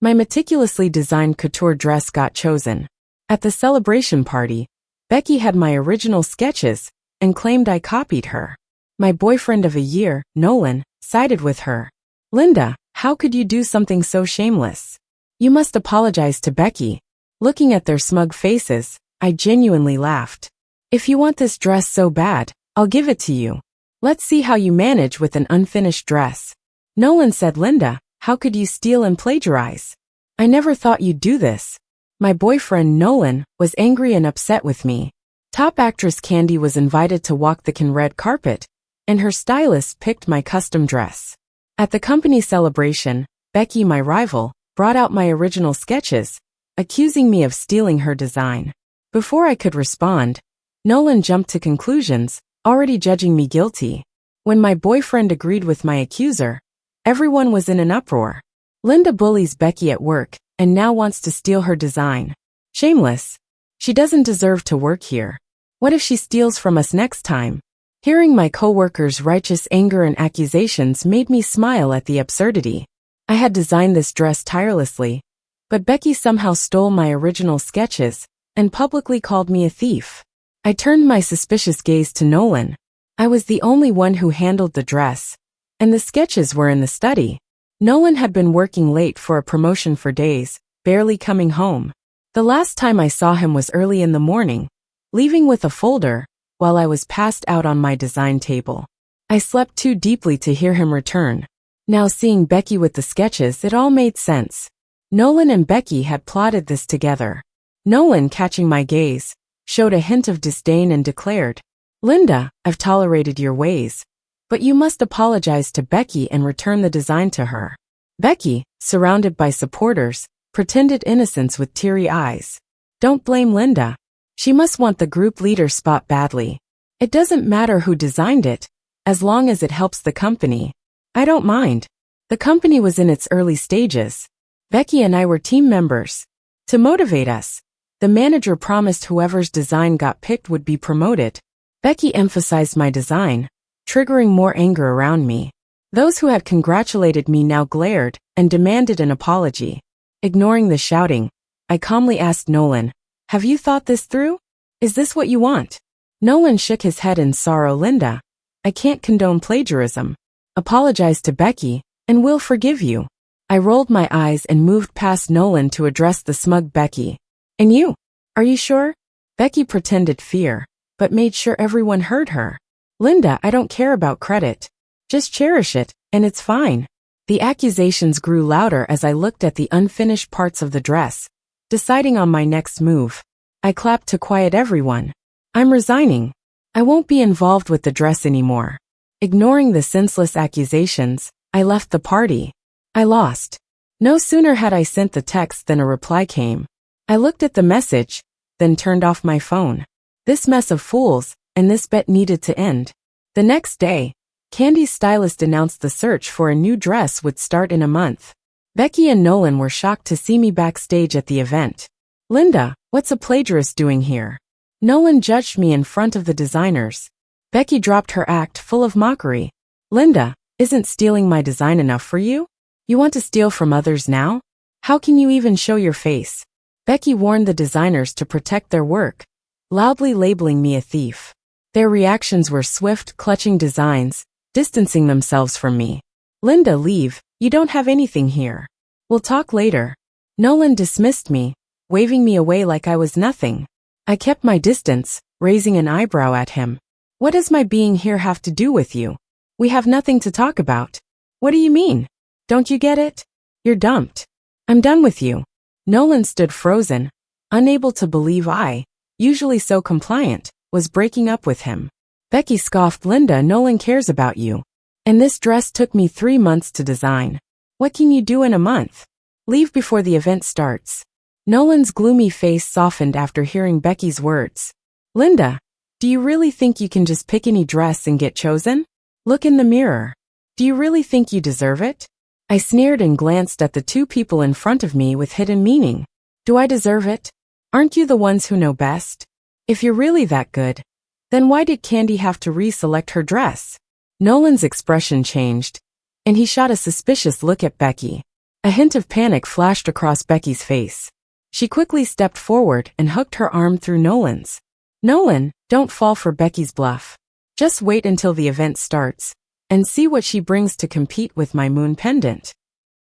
My meticulously designed couture dress got chosen. At the celebration party, Becky had my original sketches and claimed I copied her. My boyfriend of a year, Nolan, sided with her. Linda, how could you do something so shameless? You must apologize to Becky. Looking at their smug faces, I genuinely laughed. If you want this dress so bad, I'll give it to you. Let's see how you manage with an unfinished dress. Nolan said, Linda, how could you steal and plagiarize? I never thought you'd do this. My boyfriend, Nolan, was angry and upset with me. Top actress Candy was invited to walk the red carpet, and her stylist picked my custom dress. At the company celebration, Becky, my rival, brought out my original sketches, accusing me of stealing her design. Before I could respond, Nolan jumped to conclusions, already judging me guilty. When my boyfriend agreed with my accuser, everyone was in an uproar. Linda bullies Becky at work and now wants to steal her design. Shameless. She doesn't deserve to work here. What if she steals from us next time? Hearing my coworkers' righteous anger and accusations made me smile at the absurdity. I had designed this dress tirelessly, but Becky somehow stole my original sketches and publicly called me a thief. I turned my suspicious gaze to Nolan. I was the only one who handled the dress, and the sketches were in the study. Nolan had been working late for a promotion for days, barely coming home. The last time I saw him was early in the morning, leaving with a folder, while I was passed out on my design table. I slept too deeply to hear him return. Now seeing Becky with the sketches, it all made sense. Nolan and Becky had plotted this together. Nolan, catching my gaze, showed a hint of disdain and declared, Linda, I've tolerated your ways, but you must apologize to Becky and return the design to her. Becky, surrounded by supporters, pretended innocence with teary eyes. Don't blame Linda. She must want the group leader spot badly. It doesn't matter who designed it, as long as it helps the company. I don't mind. The company was in its early stages. Becky and I were team members. To motivate us, the manager promised whoever's design got picked would be promoted. Becky emphasized my design, triggering more anger around me. Those who had congratulated me now glared and demanded an apology. Ignoring the shouting, I calmly asked Nolan, have you thought this through? Is this what you want? Nolan shook his head in sorrow. Linda, I can't condone plagiarism. Apologize to Becky, and we'll forgive you. I rolled my eyes and moved past Nolan to address the smug Becky. And you? Are you sure? Becky pretended fear, but made sure everyone heard her. Linda, I don't care about credit. Just cherish it, and it's fine. The accusations grew louder as I looked at the unfinished parts of the dress, deciding on my next move. I clapped to quiet everyone. I'm resigning. I won't be involved with the dress anymore. Ignoring the senseless accusations, I left the party. I lost. No sooner had I sent the text than a reply came. I looked at the message, then turned off my phone. This mess of fools, and this bet needed to end. The next day, Candy's stylist announced the search for a new dress would start in a month. Becky and Nolan were shocked to see me backstage at the event. Linda, what's a plagiarist doing here? Nolan judged me in front of the designers. Becky dropped her act full of mockery. Linda, isn't stealing my design enough for you? You want to steal from others now? How can you even show your face? Becky warned the designers to protect their work, loudly labeling me a thief. Their reactions were swift, clutching designs, distancing themselves from me. Linda, leave, you don't have anything here. We'll talk later. Nolan dismissed me, waving me away like I was nothing. I kept my distance, raising an eyebrow at him. What does my being here have to do with you? We have nothing to talk about. What do you mean? Don't you get it? You're dumped. I'm done with you. Nolan stood frozen, unable to believe I, usually so compliant, was breaking up with him. Becky scoffed. Linda, Nolan cares about you. And this dress took me 3 months to design. What can you do in a month? Leave before the event starts. Nolan's gloomy face softened after hearing Becky's words. Linda, do you really think you can just pick any dress and get chosen? Look in the mirror. Do you really think you deserve it? I sneered and glanced at the two people in front of me with hidden meaning. Do I deserve it? Aren't you the ones who know best? If you're really that good, then why did Candy have to reselect her dress? Nolan's expression changed, and he shot a suspicious look at Becky. A hint of panic flashed across Becky's face. She quickly stepped forward and hooked her arm through Nolan's. Nolan, don't fall for Becky's bluff. Just wait until the event starts and see what she brings to compete with my moon pendant.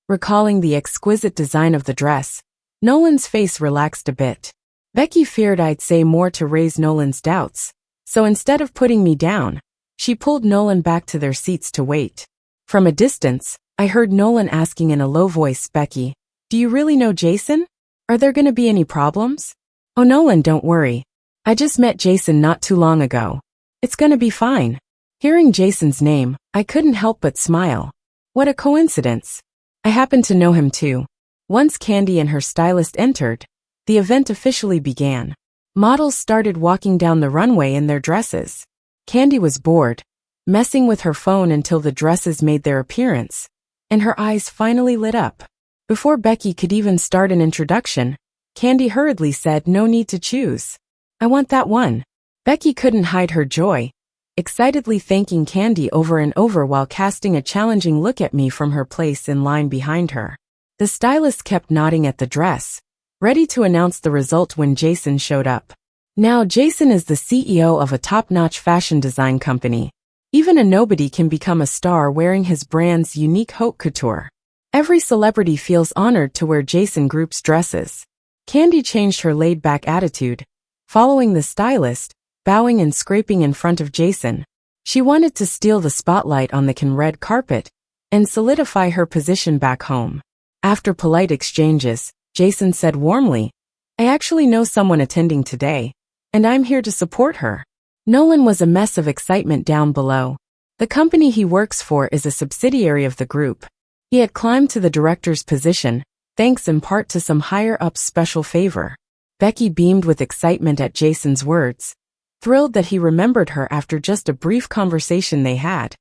Recalling the exquisite design of the dress, Nolan's face relaxed a bit. Becky feared I'd say more to raise Nolan's doubts, so instead of putting me down, she pulled Nolan back to their seats to wait. From a distance, I heard Nolan asking in a low voice, Becky, do you really know Jason? Are there gonna be any problems? Oh, Nolan, don't worry. I just met Jason not too long ago. It's gonna be fine. Hearing Jason's name, I couldn't help but smile. What a coincidence. I happen to know him too. Once Candy and her stylist entered, the event officially began. Models started walking down the runway in their dresses. Candy was bored, messing with her phone until the dresses made their appearance, and her eyes finally lit up. Before Becky could even start an introduction, Candy hurriedly said, no need to choose. I want that one. Becky couldn't hide her joy, excitedly thanking Candy over and over while casting a challenging look at me from her place in line behind her. The stylist kept nodding at the dress, ready to announce the result when Jason showed up. Now Jason is the CEO of a top-notch fashion design company. Even a nobody can become a star wearing his brand's unique haute couture. Every celebrity feels honored to wear Jason Group's dresses. Candy changed her laid-back attitude, following the stylist, bowing and scraping in front of Jason. She wanted to steal the spotlight on the red carpet and solidify her position back home. After polite exchanges, Jason said warmly, I actually know someone attending today, and I'm here to support her. Nolan was a mess of excitement down below. The company he works for is a subsidiary of the group. He had climbed to the director's position, thanks in part to some higher-up's special favor. Becky beamed with excitement at Jason's words, thrilled that he remembered her after just a brief conversation they had,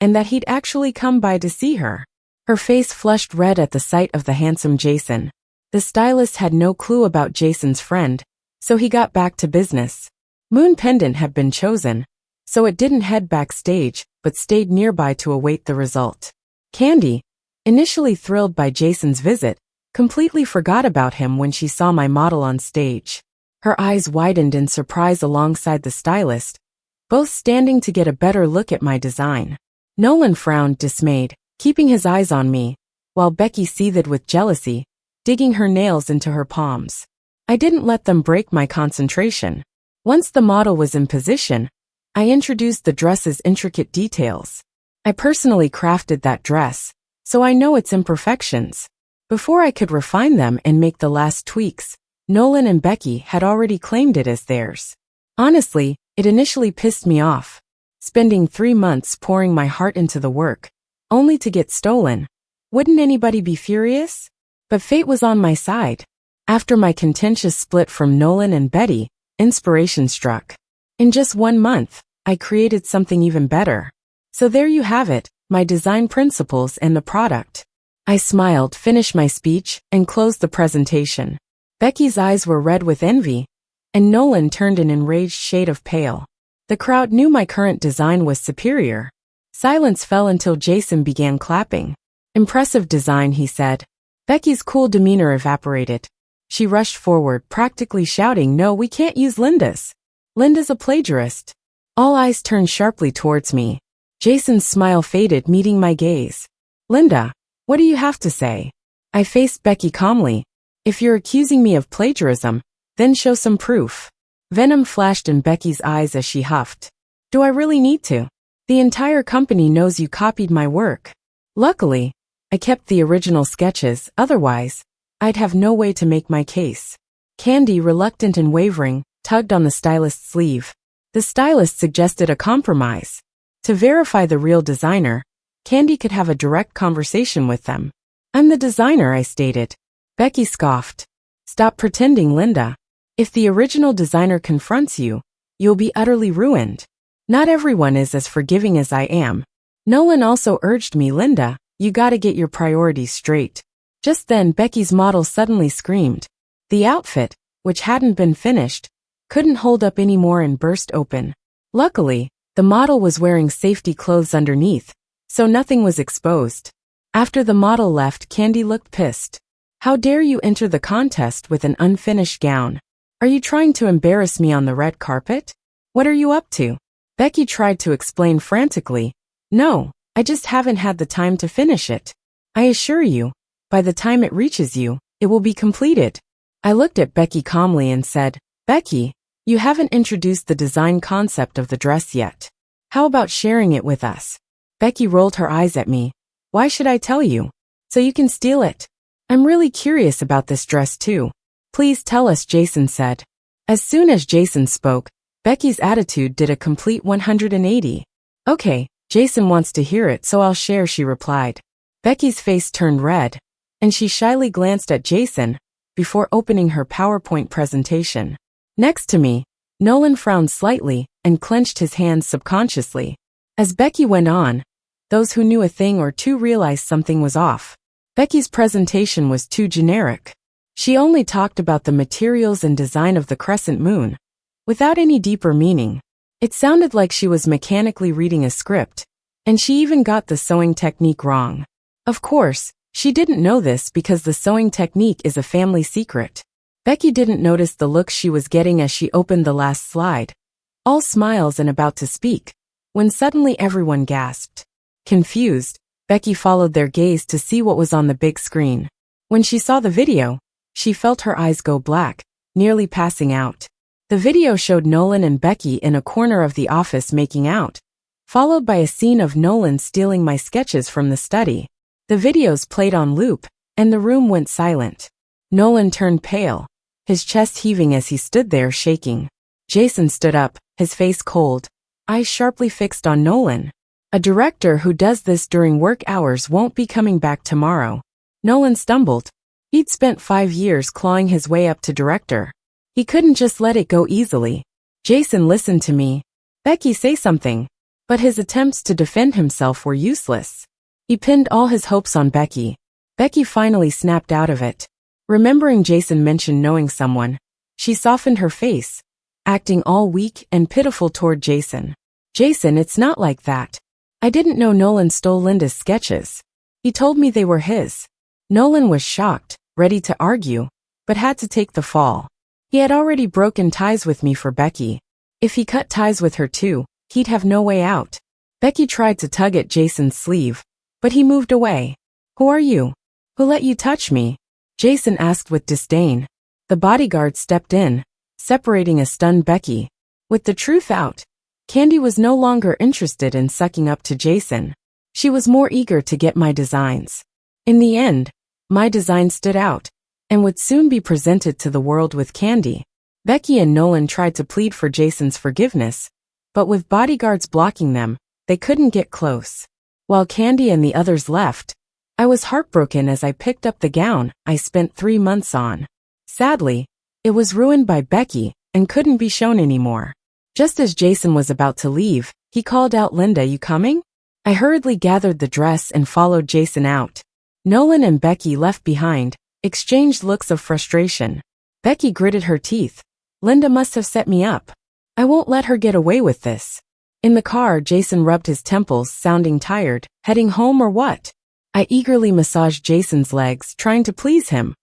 and that he'd actually come by to see her. Her face flushed red at the sight of the handsome Jason. The stylist had no clue about Jason's friend, so he got back to business. Moon pendant had been chosen, so it didn't head backstage, but stayed nearby to await the result. Candy, initially thrilled by Jason's visit, completely forgot about him when she saw my model on stage. Her eyes widened in surprise alongside the stylist, both standing to get a better look at my design. Nolan frowned, dismayed, keeping his eyes on me, while Becky seethed with jealousy, digging her nails into her palms. I didn't let them break my concentration. Once the model was in position, I introduced the dress's intricate details. I personally crafted that dress, so I know its imperfections. Before I could refine them and make the last tweaks, Nolan and Becky had already claimed it as theirs. Honestly, it initially pissed me off. Spending 3 months pouring my heart into the work, only to get stolen. Wouldn't anybody be furious? But fate was on my side. After my contentious split from Nolan and Betty, inspiration struck. In just 1 month, I created something even better. So there you have it, my design principles and the product. I smiled, finished my speech, and closed the presentation. Becky's eyes were red with envy, and Nolan turned an enraged shade of pale. The crowd knew my current design was superior. Silence fell until Jason began clapping. Impressive design, he said. Becky's cool demeanor evaporated. She rushed forward, practically shouting, no, we can't use Linda's. Linda's a plagiarist. All eyes turned sharply towards me. Jason's smile faded, meeting my gaze. Linda, what do you have to say? I faced Becky calmly. If you're accusing me of plagiarism, then show some proof. Venom flashed in Becky's eyes as she huffed. Do I really need to? The entire company knows you copied my work. Luckily, I kept the original sketches, otherwise, I'd have no way to make my case. Candy, reluctant and wavering, tugged on the stylist's sleeve. The stylist suggested a compromise. To verify the real designer, Candy could have a direct conversation with them. I'm the designer, I stated. Becky scoffed. Stop pretending, Linda. If the original designer confronts you, you'll be utterly ruined. Not everyone is as forgiving as I am. Nolan also urged me, Linda, you gotta get your priorities straight. Just then Becky's model suddenly screamed. The outfit, which hadn't been finished, couldn't hold up anymore and burst open. Luckily, the model was wearing safety clothes underneath, so nothing was exposed. After the model left, Candy looked pissed. How dare you enter the contest with an unfinished gown? Are you trying to embarrass me on the red carpet? What are you up to? Becky tried to explain frantically. No, I just haven't had the time to finish it. I assure you, by the time it reaches you, it will be completed. I looked at Becky calmly and said, Becky, you haven't introduced the design concept of the dress yet. How about sharing it with us? Becky rolled her eyes at me. Why should I tell you? So you can steal it. I'm really curious about this dress too. Please tell us, Jason said. As soon as Jason spoke, Becky's attitude did a complete 180. Okay, Jason wants to hear it, so I'll share, she replied. Becky's face turned red, and she shyly glanced at Jason before opening her PowerPoint presentation. Next to me, Nolan frowned slightly and clenched his hands subconsciously. As Becky went on, those who knew a thing or two realized something was off. Becky's presentation was too generic. She only talked about the materials and design of the crescent moon, without any deeper meaning. It sounded like she was mechanically reading a script, and she even got the sewing technique wrong. Of course, she didn't know this because the sewing technique is a family secret. Becky didn't notice the look she was getting as she opened the last slide, all smiles and about to speak, when suddenly everyone gasped. Confused, Becky followed their gaze to see what was on the big screen. When she saw the video, she felt her eyes go black, nearly passing out. The video showed Nolan and Becky in a corner of the office making out, followed by a scene of Nolan stealing my sketches from the study. The videos played on loop, and the room went silent. Nolan turned pale, his chest heaving as he stood there shaking. Jason stood up, his face cold, eyes sharply fixed on Nolan. A director who does this during work hours won't be coming back tomorrow. Nolan stumbled. He'd spent 5 years clawing his way up to director. He couldn't just let it go easily. Jason listened to me. Becky, say something. But his attempts to defend himself were useless. He pinned all his hopes on Becky. Becky finally snapped out of it. Remembering Jason mentioned knowing someone, she softened her face, acting all weak and pitiful toward Jason. Jason, it's not like that. I didn't know Nolan stole Linda's sketches. He told me they were his. Nolan was shocked, ready to argue, but had to take the fall. He had already broken ties with me for Becky. If he cut ties with her too, he'd have no way out. Becky tried to tug at Jason's sleeve, but he moved away. Who are you? Who let you touch me? Jason asked with disdain. The bodyguard stepped in, separating a stunned Becky. With the truth out, Candy was no longer interested in sucking up to Jason. She was more eager to get my designs. In the end, my design stood out, and would soon be presented to the world with Candy. Becky and Nolan tried to plead for Jason's forgiveness, but with bodyguards blocking them, they couldn't get close. While Candy and the others left, I was heartbroken as I picked up the gown I spent 3 months on. Sadly, it was ruined by Becky and couldn't be shown anymore. Just as Jason was about to leave, he called out, Linda, you coming? I hurriedly gathered the dress and followed Jason out. Nolan and Becky, left behind, exchanged looks of frustration. Becky gritted her teeth. Linda must have set me up. I won't let her get away with this. In the car, Jason rubbed his temples, sounding tired. Heading home or what? I eagerly massaged Jason's legs, trying to please him.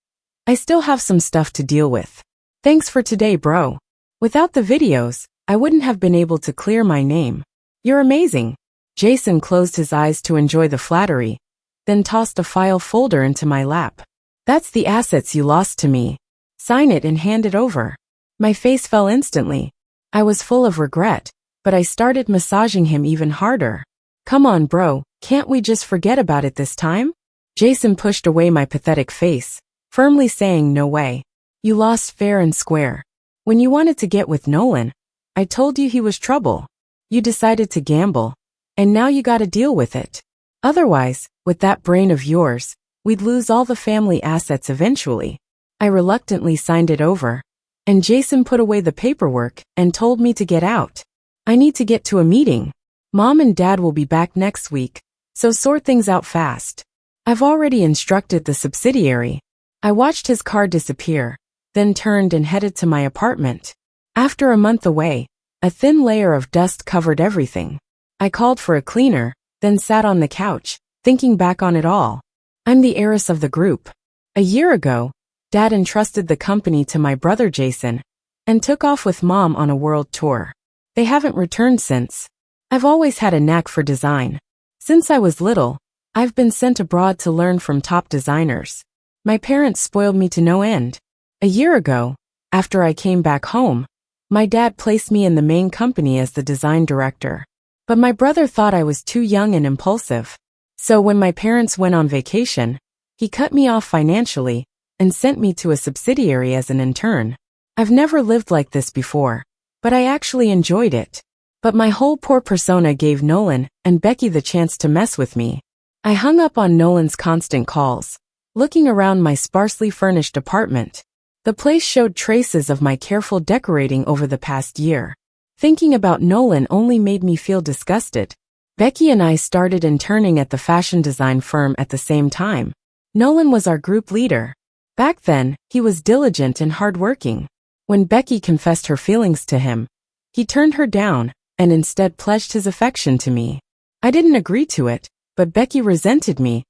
I still have some stuff to deal with. Thanks for today, bro. Without the videos, I wouldn't have been able to clear my name. You're amazing. Jason closed his eyes to enjoy the flattery, then tossed a file folder into my lap. That's the assets you lost to me. Sign it and hand it over. My face fell instantly. I was full of regret, but I started massaging him even harder. Come on, bro, can't we just forget about it this time? Jason pushed away my pathetic face, firmly saying, no way. You lost fair and square. When you wanted to get with Nolan, I told you he was trouble. You decided to gamble, and now you gotta deal with it. Otherwise, with that brain of yours, we'd lose all the family assets eventually. I reluctantly signed it over, and Jason put away the paperwork and told me to get out. I need to get to a meeting. Mom and Dad will be back next week, so sort things out fast. I've already instructed the subsidiary. I watched his car disappear, then turned and headed to my apartment. After a month away, a thin layer of dust covered everything. I called for a cleaner, then sat on the couch, thinking back on it all. I'm the heiress of the group. A year ago, Dad entrusted the company to my brother Jason and took off with Mom on a world tour. They haven't returned since. I've always had a knack for design. Since I was little, I've been sent abroad to learn from top designers. My parents spoiled me to no end. A year ago, after I came back home, my dad placed me in the main company as the design director. But my brother thought I was too young and impulsive. So when my parents went on vacation, he cut me off financially and sent me to a subsidiary as an intern. I've never lived like this before, but I actually enjoyed it. But my whole poor persona gave Nolan and Becky the chance to mess with me. I hung up on Nolan's constant calls, looking around my sparsely furnished apartment. The place showed traces of my careful decorating over the past year. Thinking about Nolan only made me feel disgusted. Becky and I started interning at the fashion design firm at the same time. Nolan was our group leader. Back then, he was diligent and hardworking. When Becky confessed her feelings to him, he turned her down and instead pledged his affection to me. I didn't agree to it, but Becky resented me,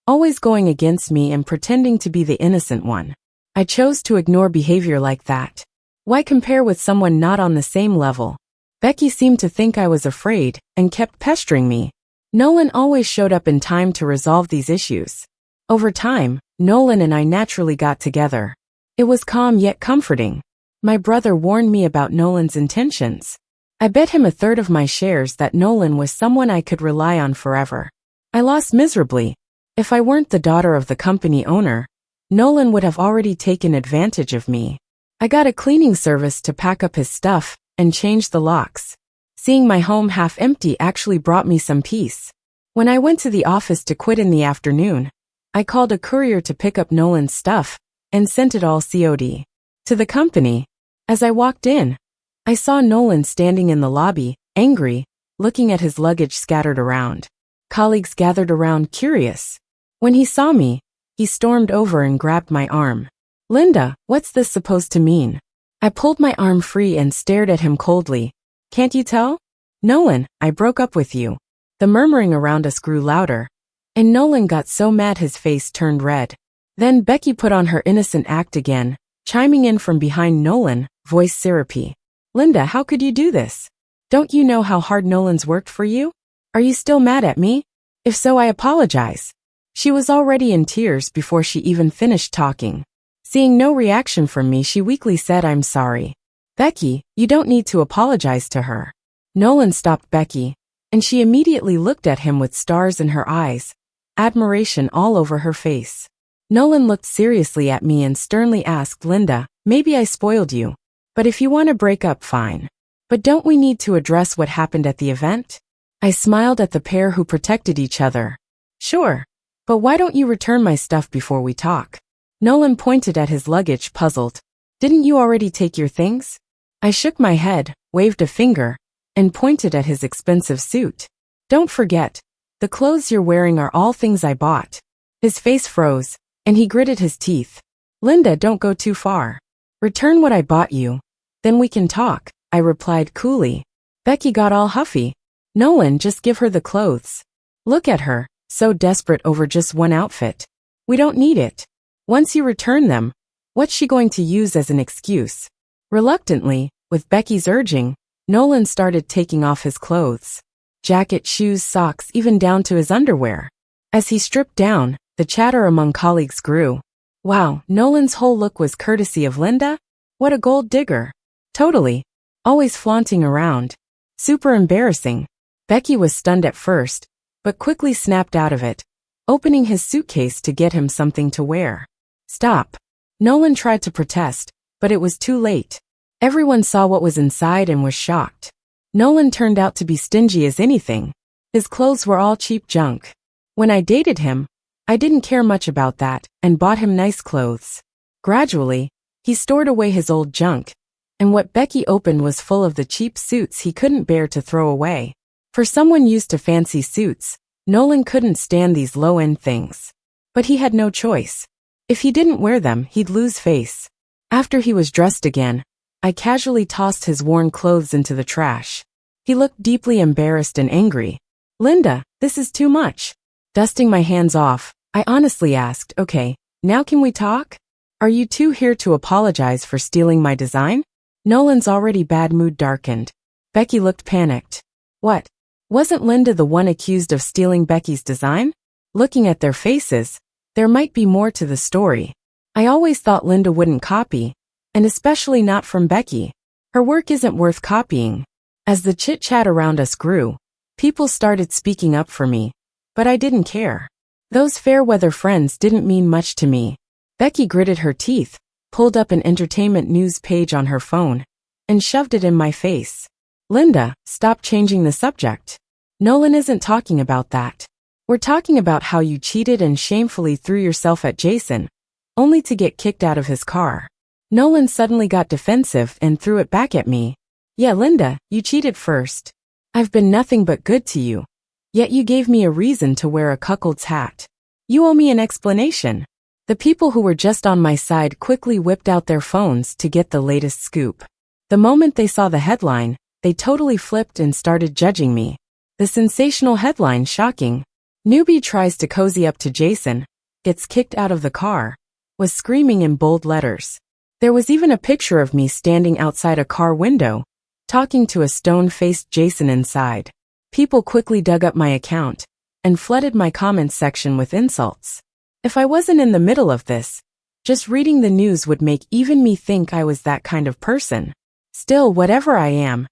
always going against me and pretending to be the innocent one. I chose to ignore behavior like that. Why compare with someone not on the same level? Becky seemed to think I was afraid and kept pestering me. Nolan always showed up in time to resolve these issues. Over time, Nolan and I naturally got together. It was calm yet comforting. My brother warned me about Nolan's intentions. I bet him a third of my shares that Nolan was someone I could rely on forever. I lost miserably. If I weren't the daughter of the company owner, Nolan would have already taken advantage of me. I got a cleaning service to pack up his stuff and change the locks. Seeing my home half empty actually brought me some peace. When I went to the office to quit in the afternoon, I called a courier to pick up Nolan's stuff and sent it all COD to the company. As I walked in, I saw Nolan standing in the lobby, angry, looking at his luggage scattered around. Colleagues gathered around, curious. When he saw me, he stormed over and grabbed my arm. "Linda, what's this supposed to mean?" I pulled my arm free and stared at him coldly. "Can't you tell? Nolan, I broke up with you." The murmuring around us grew louder, and Nolan got so mad his face turned red. Then Becky put on her innocent act again, chiming in from behind Nolan, voice syrupy. "Linda, how could you do this? Don't you know how hard Nolan's worked for you? Are you still mad at me? If so, I apologize." She was already in tears before she even finished talking. Seeing no reaction from me, she weakly said, "I'm sorry." "Becky, you don't need to apologize to her." Nolan stopped Becky, and she immediately looked at him with stars in her eyes, admiration all over her face. Nolan looked seriously at me and sternly asked, "Linda, maybe I spoiled you. But if you want to break up, fine. But don't we need to address what happened at the event?" I smiled at the pair who protected each other. "Sure. But why don't you return my stuff before we talk?" Nolan pointed at his luggage, puzzled. "Didn't you already take your things?" I shook my head, waved a finger, and pointed at his expensive suit. "Don't forget, the clothes you're wearing are all things I bought." His face froze, and he gritted his teeth. "Linda, don't go too far. Return what I bought you. Then we can talk," I replied coolly. Becky got all huffy. "Nolan, just give her the clothes. Look at her, so desperate over just one outfit. We don't need it. Once you return them, what's she going to use as an excuse?" Reluctantly, with Becky's urging, Nolan started taking off his clothes. Jacket, shoes, socks, even down to his underwear. As he stripped down, the chatter among colleagues grew. Wow, Nolan's whole look was courtesy of Linda? What a gold digger. Totally. Always flaunting around. Super embarrassing. Becky was stunned at first, but quickly snapped out of it, opening his suitcase to get him something to wear. "Stop." Nolan tried to protest, but it was too late. Everyone saw what was inside and was shocked. Nolan turned out to be stingy as anything. His clothes were all cheap junk. When I dated him, I didn't care much about that and bought him nice clothes. Gradually, he stored away his old junk, and what Becky opened was full of the cheap suits he couldn't bear to throw away. For someone used to fancy suits, Nolan couldn't stand these low-end things. But he had no choice. If he didn't wear them, he'd lose face. After he was dressed again, I casually tossed his worn clothes into the trash. He looked deeply embarrassed and angry. "Linda, this is too much. Dusting my hands off, I honestly asked, okay, now can we talk? Are you two here to apologize for stealing my design? Nolan's already bad mood darkened. Becky looked panicked. What? Wasn't Linda the one accused of stealing Becky's design? Looking at their faces, there might be more to the story. I always thought Linda wouldn't copy, and especially not from Becky. Her work isn't worth copying. As the chit-chat around us grew, people started speaking up for me, but I didn't care. Those fair-weather friends didn't mean much to me. Becky gritted her teeth, pulled up an entertainment news page on her phone, and shoved it in my face. Linda, stop changing the subject. Nolan isn't talking about that. We're talking about how you cheated and shamefully threw yourself at Jason, only to get kicked out of his car. Nolan suddenly got defensive and threw it back at me. Yeah, Linda, you cheated first. I've been nothing but good to you. Yet you gave me a reason to wear a cuckold's hat. You owe me an explanation. The people who were just on my side quickly whipped out their phones to get the latest scoop. The moment they saw the headline, they totally flipped and started judging me. The sensational headline, shocking. Newbie tries to cozy up to Jason, gets kicked out of the car, was screaming in bold letters. There was even a picture of me standing outside a car window, talking to a stone-faced Jason inside. People quickly dug up my account and flooded my comments section with insults. If I wasn't in the middle of this, just reading the news would make even me think I was that kind of person. Still, whatever I am,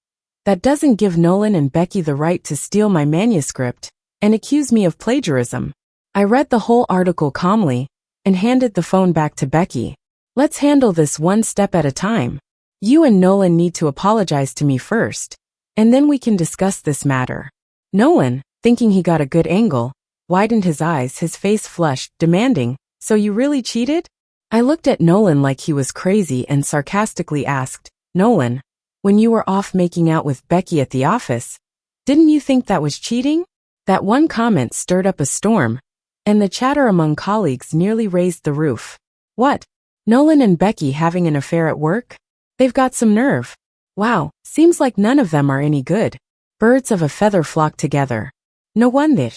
that doesn't give Nolan and Becky the right to steal my manuscript and accuse me of plagiarism. I read the whole article calmly and handed the phone back to Becky. Let's handle this one step at a time. You and Nolan need to apologize to me first, and then we can discuss this matter. Nolan, thinking he got a good angle, widened his eyes, his face flushed, demanding, so you really cheated? I looked at Nolan like he was crazy and sarcastically asked, Nolan, when you were off making out with Becky at the office, didn't you think that was cheating? That one comment stirred up a storm, and the chatter among colleagues nearly raised the roof. What? Nolan and Becky having an affair at work? They've got some nerve. Wow, seems like none of them are any good. Birds of a feather flock together. No wonder.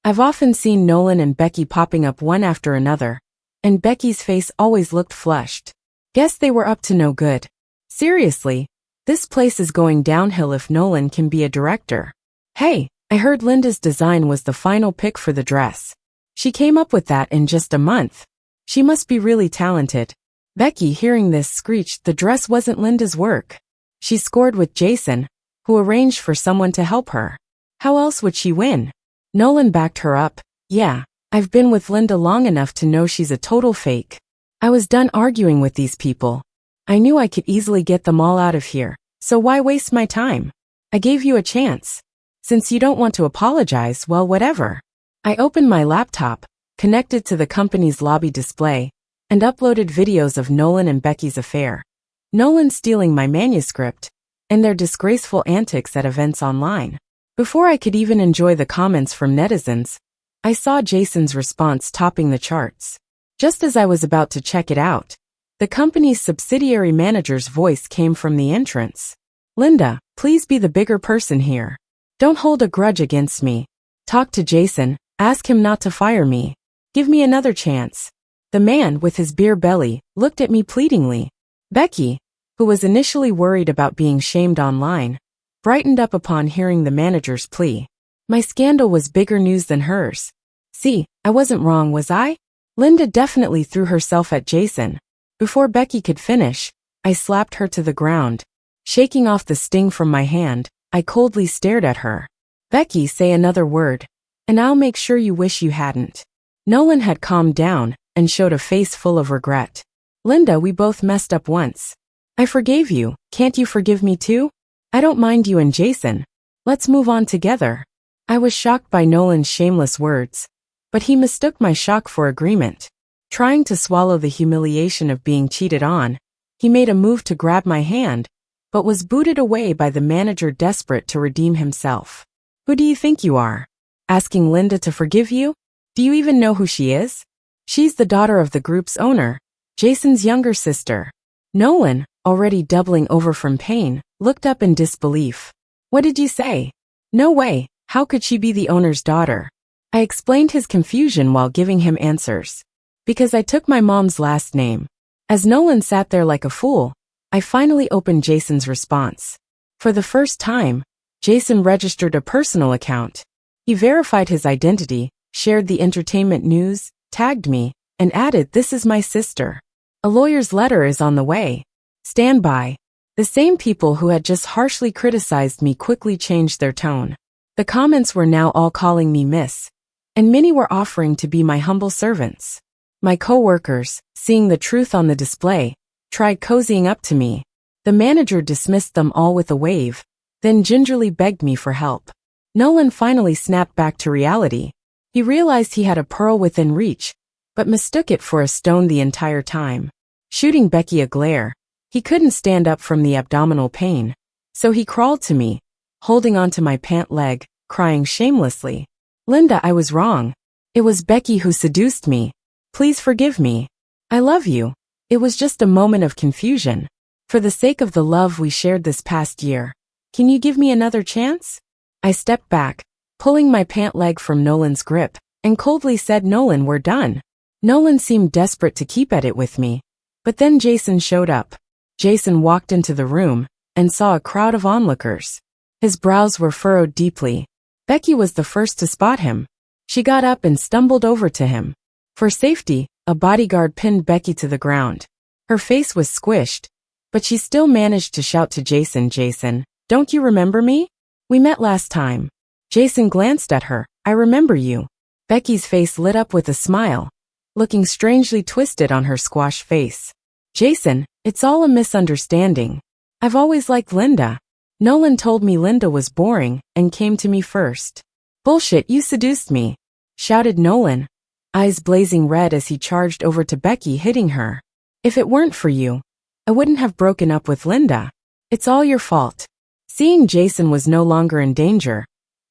I've often seen Nolan and Becky popping up one after another, and Becky's face always looked flushed. Guess they were up to no good. Seriously, this place is going downhill if Nolan can be a director. Hey, I heard Linda's design was the final pick for the dress. She came up with that in just a month. She must be really talented. Becky, hearing this, screeched the dress wasn't Linda's work. She scored with Jason, who arranged for someone to help her. How else would she win? Nolan backed her up. Yeah, I've been with Linda long enough to know she's a total fake. I was done arguing with these people. I knew I could easily get them all out of here, so why waste my time? I gave you a chance. Since you don't want to apologize, well, whatever. I opened my laptop, connected to the company's lobby display, and uploaded videos of Nolan and Becky's affair. Nolan stealing my manuscript, and their disgraceful antics at events online. Before I could even enjoy the comments from netizens, I saw Jason's response topping the charts. Just as I was about to check it out, the company's subsidiary manager's voice came from the entrance. Linda, please be the bigger person here. Don't hold a grudge against me. Talk to Jason, ask him not to fire me. Give me another chance. The man, with his beer belly, looked at me pleadingly. Becky, who was initially worried about being shamed online, brightened up upon hearing the manager's plea. My scandal was bigger news than hers. See, I wasn't wrong, was I? Linda definitely threw herself at Jason. Before Becky could finish, I slapped her to the ground. Shaking off the sting from my hand, I coldly stared at her. Becky, say another word, and I'll make sure you wish you hadn't. Nolan had calmed down and showed a face full of regret. Linda, we both messed up once. I forgave you, can't you forgive me too? I don't mind you and Jason. Let's move on together. I was shocked by Nolan's shameless words, but he mistook my shock for agreement. Trying to swallow the humiliation of being cheated on, he made a move to grab my hand, but was booted away by the manager desperate to redeem himself. Who do you think you are? Asking Linda to forgive you? Do you even know who she is? She's the daughter of the group's owner, Jason's younger sister. Nolan, already doubling over from pain, looked up in disbelief. What did you say? No way, how could she be the owner's daughter? I explained his confusion while giving him answers. Because I took my mom's last name. As Nolan sat there like a fool, I finally opened Jason's response. For the first time, Jason registered a personal account. He verified his identity, shared the entertainment news, tagged me, and added, "This is my sister. A lawyer's letter is on the way. Stand by." The same people who had just harshly criticized me quickly changed their tone. The comments were now all calling me miss, and many were offering to be my humble servants. My co-workers, seeing the truth on the display, tried cozying up to me. The manager dismissed them all with a wave, then gingerly begged me for help. Nolan finally snapped back to reality. He realized he had a pearl within reach, but mistook it for a stone the entire time. Shooting Becky a glare, he couldn't stand up from the abdominal pain, so he crawled to me, holding onto my pant leg, crying shamelessly. "Linda, I was wrong. It was Becky who seduced me. Please forgive me. I love you. It was just a moment of confusion. For the sake of the love we shared this past year, can you give me another chance?" I stepped back, pulling my pant leg from Nolan's grip, and coldly said, "Nolan, we're done." Nolan seemed desperate to keep at it with me, but then Jason showed up. Jason walked into the room and saw a crowd of onlookers. His brows were furrowed deeply. Becky was the first to spot him. She got up and stumbled over to him. For safety, a bodyguard pinned Becky to the ground. Her face was squished, but she still managed to shout to Jason, "Jason, don't you remember me? We met last time." Jason glanced at her. "I remember you." Becky's face lit up with a smile, looking strangely twisted on her squashed face. "Jason, it's all a misunderstanding. I've always liked Linda. Nolan told me Linda was boring and came to me first." "Bullshit, you seduced me," shouted Nolan, eyes blazing red as he charged over to Becky, hitting her. "If it weren't for you, I wouldn't have broken up with Linda. It's all your fault." Seeing Jason was no longer in danger,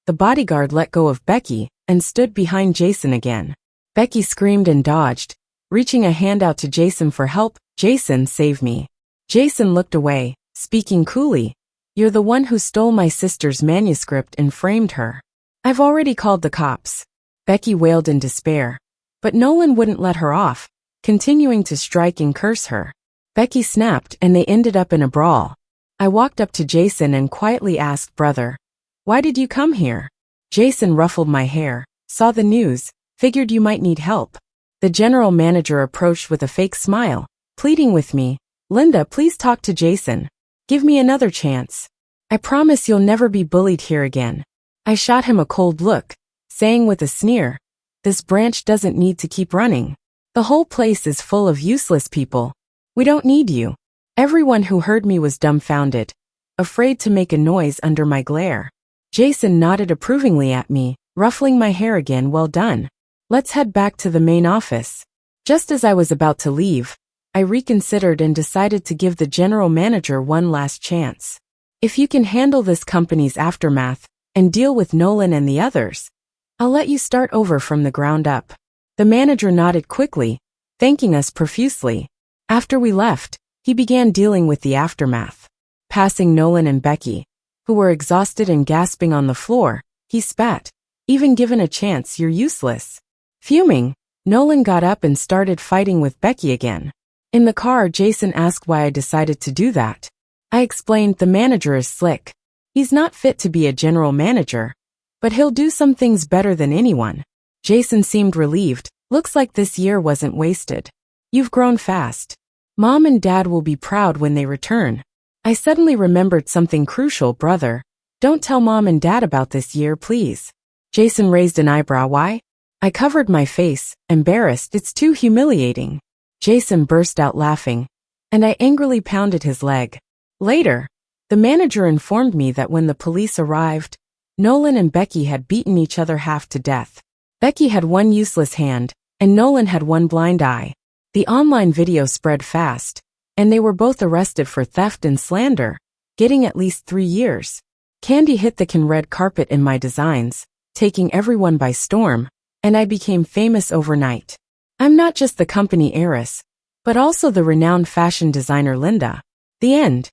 the bodyguard let go of Becky and stood behind Jason again. Becky screamed and dodged, reaching a hand out to Jason for help. "Jason, save me." Jason looked away, speaking coolly. "You're the one who stole my sister's manuscript and framed her." "I've already called the cops." Becky wailed in despair, but Nolan wouldn't let her off, continuing to strike and curse her. Becky snapped and they ended up in a brawl. I walked up to Jason and quietly asked, "Brother, why did you come here?" Jason ruffled my hair, saw the news, figured you might need help. The general manager approached with a fake smile, pleading with me, "Linda, please talk to Jason. Give me another chance. I promise you'll never be bullied here again." I shot him a cold look, saying with a sneer, "This branch doesn't need to keep running. The whole place is full of useless people. We don't need you." Everyone who heard me was dumbfounded, afraid to make a noise under my glare. Jason nodded approvingly at me, ruffling my hair again. "Well done. Let's head back to the main office." Just as I was about to leave, I reconsidered and decided to give the general manager one last chance. "If you can handle this company's aftermath and deal with Nolan and the others, I'll let you start over from the ground up." The manager nodded quickly, thanking us profusely. After we left, he began dealing with the aftermath. Passing Nolan and Becky, who were exhausted and gasping on the floor, he spat, "Even given a chance, you're useless." Fuming, Nolan got up and started fighting with Becky again. In the car, Jason asked why I decided to do that. I explained, "The manager is slick. He's not fit to be a general manager, but he'll do some things better than anyone." Jason seemed relieved. "Looks like this year wasn't wasted. You've grown fast. Mom and Dad will be proud when they return." I suddenly remembered something crucial. "Brother, don't tell Mom and Dad about this year, please." Jason raised an eyebrow. "Why?" I covered my face, embarrassed. "It's too humiliating." Jason burst out laughing, and I angrily pounded his leg. Later, the manager informed me that when the police arrived, Nolan and Becky had beaten each other half to death. Becky had one useless hand, and Nolan had one blind eye. The online video spread fast, and they were both arrested for theft and slander, getting at least 3 years. Candy hit the red carpet in my designs, taking everyone by storm, and I became famous overnight. I'm not just the company heiress, but also the renowned fashion designer Linda. The end.